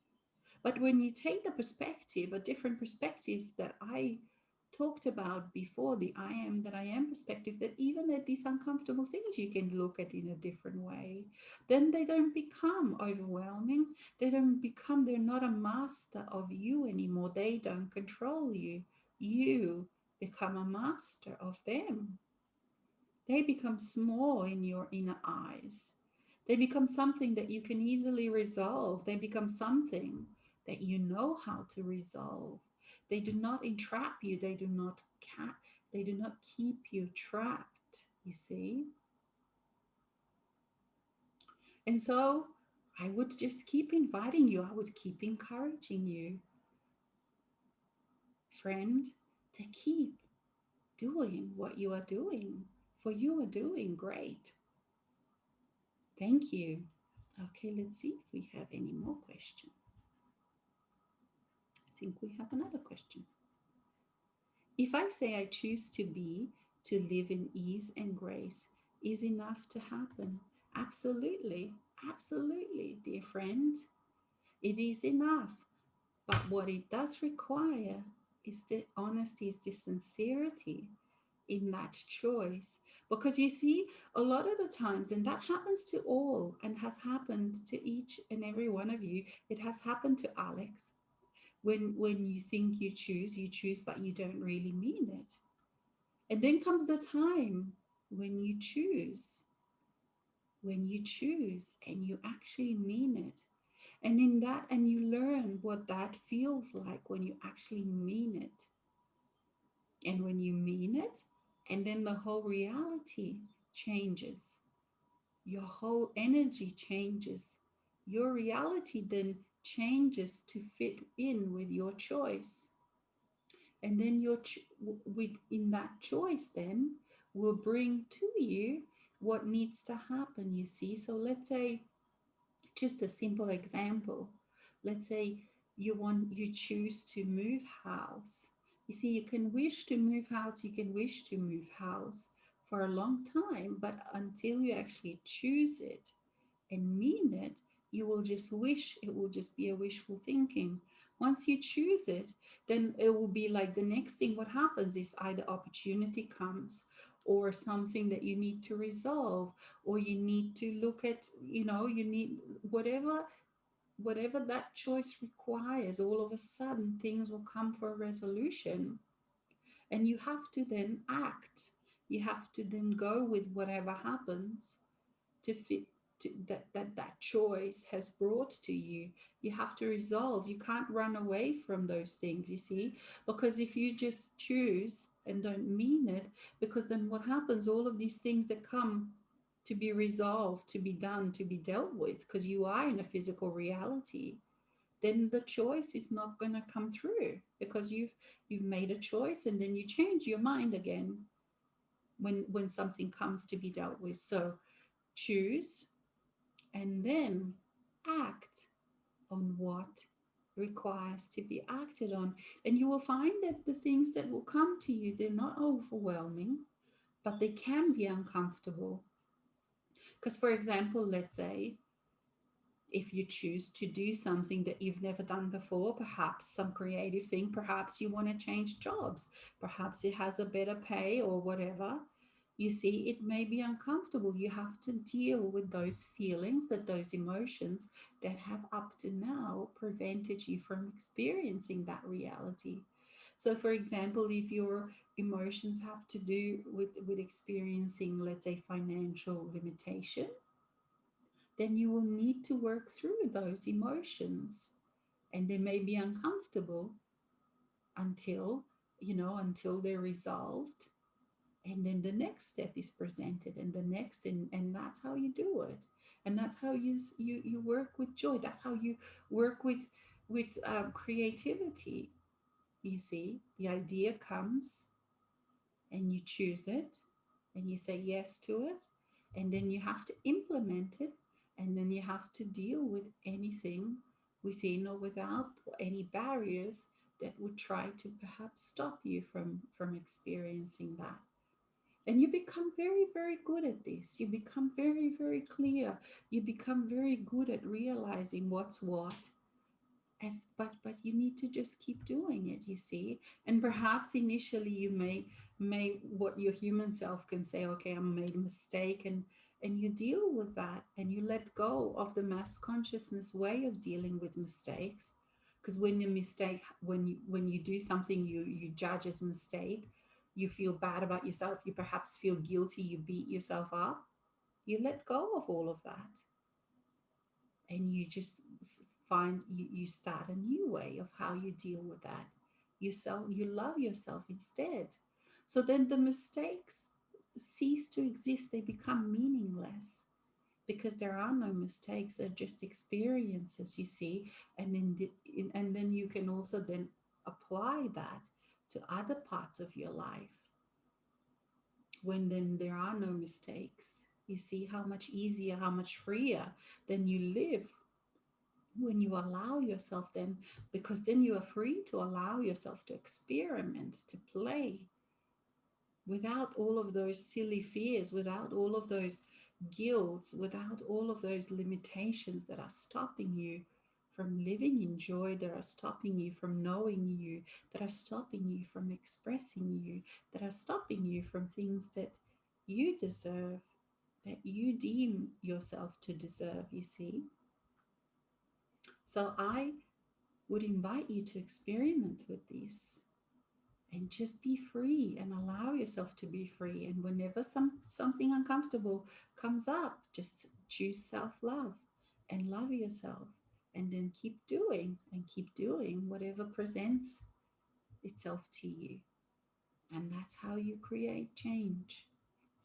[SPEAKER 1] But when you take the perspective, a different perspective that I talked about before, the I am that I am perspective, that even at these uncomfortable things you can look at in a different way, then they don't become overwhelming. They're not a master of you anymore. They don't control you. You become a master of them. They become small in your inner eyes. They become something that you can easily resolve. They become something that you know how to resolve. They do not entrap you. They do not keep you trapped, you see? And so I would just keep inviting you. I would keep encouraging you, friend, to keep doing what you are doing, for you are doing great. Thank you. Okay, let's see if we have any more questions. I think we have another question. If I say I choose to live in ease and grace, is enough to happen? Absolutely, absolutely, dear friend. It is enough. But what it does require is the honesty, is the sincerity in that choice. Because you see, a lot of the times, and that happens to all and has happened to each and every one of you, it has happened to Alex. When you think you choose, but you don't really mean it. And then comes the time when you choose, and you actually mean it. And in that, and you learn what that feels like when you actually mean it. And when you mean it, and then the whole reality changes, your whole energy changes, your reality then changes to fit in with your choice. And then within that choice then will bring to you what needs to happen, you see. So let's say, just a simple example, let's say you choose to move house. You see, you can wish to move house, you can wish to move house for a long time, but until you actually choose it and mean it, you will just wish. It will just be a wishful thinking. Once you choose it, then it will be like the next thing. What happens is either opportunity comes, or something that you need to resolve, or you need to look at, you need whatever that choice requires. All of a sudden things will come for a resolution, and you have to then act. You have to then go with whatever happens to fit to, that choice has brought to you. You have to resolve. You can't run away from those things, you see, because if you just choose and don't mean it, because then what happens, all of these things that come to be resolved, to be done, to be dealt with, because you are in a physical reality, then the choice is not going to come through, because you've made a choice and then you change your mind again when something comes to be dealt with. So choose and then act on what requires to be acted on. And you will find that the things that will come to you, they're not overwhelming, but they can be uncomfortable. Because, for example, let's say if you choose to do something that you've never done before, perhaps some creative thing, perhaps you want to change jobs, perhaps it has a better pay or whatever, you see, it may be uncomfortable. You have to deal with those feelings, those emotions that have up to now prevented you from experiencing that reality. So, for example, if your emotions have to do with experiencing, let's say, financial limitation, then you will need to work through those emotions, and they may be uncomfortable until until they're resolved, and then the next step is presented, and the next, and that's how you do it. And that's how you work with joy. That's how you work with creativity. You see, the idea comes and you choose it and you say yes to it, and then you have to implement it, and then you have to deal with anything within or without any barriers that would try to perhaps stop you from experiencing that. And you become very, very good at this. You become very, very clear. You become very good at realizing what's what. But you need to just keep doing it, you see. And perhaps initially you may what your human self can say, okay, I made a mistake, and you deal with that, and you let go of the mass consciousness way of dealing with mistakes. Because when you do something you judge as a mistake, you feel bad about yourself, you perhaps feel guilty, you beat yourself up. You let go of all of that, and you just find you start a new way of how you deal with that. You love yourself instead. So then the mistakes cease to exist, they become meaningless, because there are no mistakes, they're just experiences, you see. And then you can also then apply that to other parts of your life. When then there are no mistakes, you see how much easier, how much freer then you live when you allow yourself then, because then you are free to allow yourself to experiment, to play, without all of those silly fears, without all of those guilts, without all of those limitations that are stopping you from living in joy, that are stopping you from knowing you, that are stopping you from expressing you, that are stopping you from things that you deserve, that you deem yourself to deserve, you see. So I would invite you to experiment with this and just be free and allow yourself to be free. And whenever something uncomfortable comes up, just choose self-love and love yourself, and then keep doing whatever presents itself to you. And that's how you create change.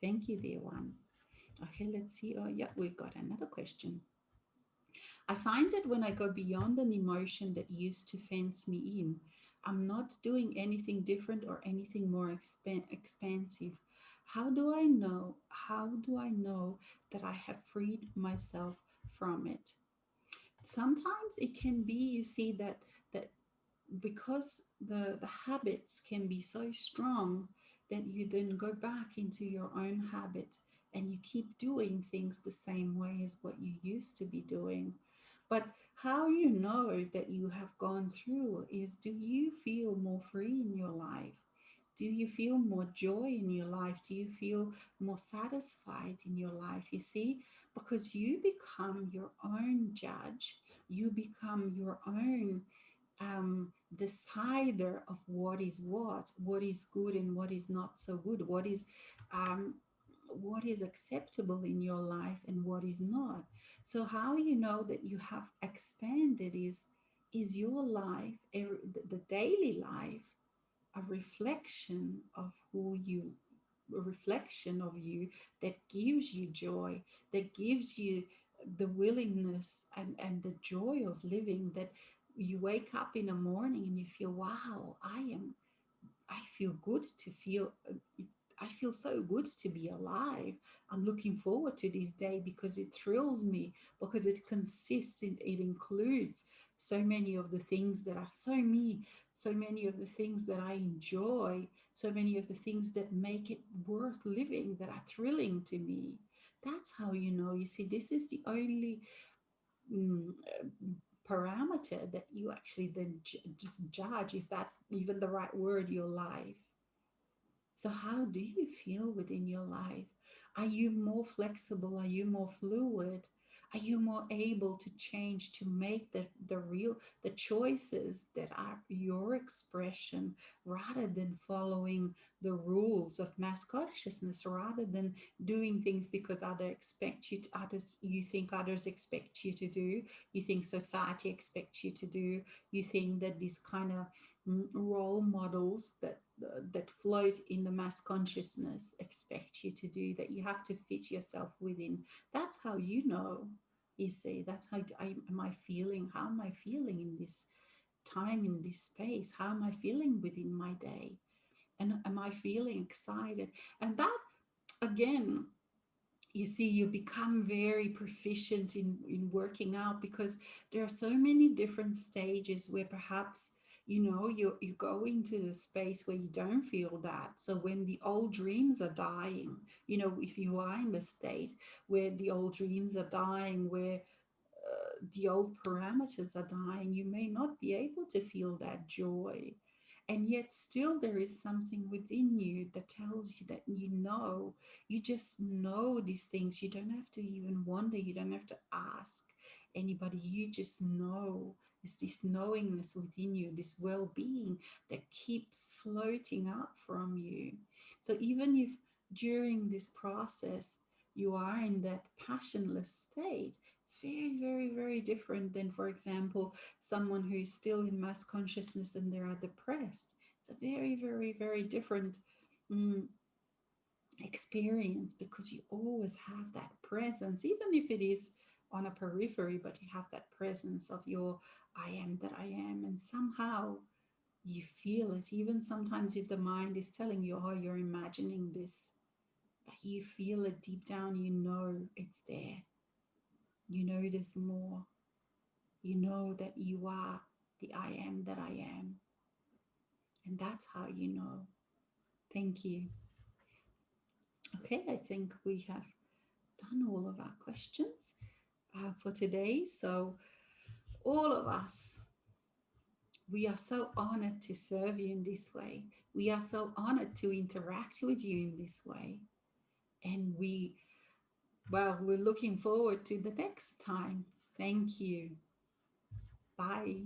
[SPEAKER 1] Thank you, dear one. Okay, let's see. Oh yeah, we've got another question. I find that when I go beyond an emotion that used to fence me in, I'm not doing anything different or anything more expansive. How do I know? How do I know that I have freed myself from it? Sometimes it can be, you see, that because the habits can be so strong that you then go back into your own habit and you keep doing things the same way as what you used to be doing. But how you know that you have gone through is, do you feel more free in your life? Do you feel more joy in your life? Do you feel more satisfied in your life? You see, because you become your own judge, you become your own decider of what is good and what is not so good, um, what is acceptable in your life and what is not. So how you know that you have expanded is your life, the daily life, a reflection of who you a reflection of you, that gives you joy, that gives you the willingness and the joy of living, that you wake up in the morning and you feel, wow, I feel good to feel. I feel so good to be alive. I'm looking forward to this day because it thrills me, because it consists in, it includes so many of the things that are so me, so many of the things that I enjoy, so many of the things that make it worth living, that are thrilling to me. That's how you know. You see, this is the only mm, parameter that you actually then just judge if that's even the right word, your life. So, how do you feel within your life? Are you more flexible? Are you more fluid? Are you more able to change, to make the choices that are your expression, rather than following the rules of mass consciousness, rather than doing things because others, you think others expect you to do, you think society expects you to do, you think that this kind of role models that float in the mass consciousness expect you to do, that you have to fit yourself within. That's how you know. You see, that's how am I feeling? How am I feeling in this time, in this space? How am I feeling within my day? And am I feeling excited? And that, again, you see, you become very proficient in working out, because there are so many different stages where perhaps, you go into the space where you don't feel that. So when the old dreams are dying, if you are in the state where the old dreams are dying, where the old parameters are dying, you may not be able to feel that joy. And yet, still, there is something within you that tells you that you just know these things. You don't have to even wonder, you don't have to ask anybody, you just know. It's this knowingness within you, this well being that keeps floating up from you. So, even if during this process you are in that passionless state, it's very, very, very different than, for example, someone who's still in mass consciousness and they are depressed. It's a very, very, very different mm, experience, because you always have that presence, even if it is on a periphery, but you have that presence of your I am that I am. And somehow you feel it, even sometimes if the mind is telling you, oh, you're imagining this, but you feel it deep down, it's there. There's more. You know that you are the I am that I am. And that's how you know. Thank you. Okay, I think we have done all of our questions for today. So, all of us, we are so honored to serve you in this way. We are so honored to interact with you in this way. And we're looking forward to the next time. Thank you. Bye.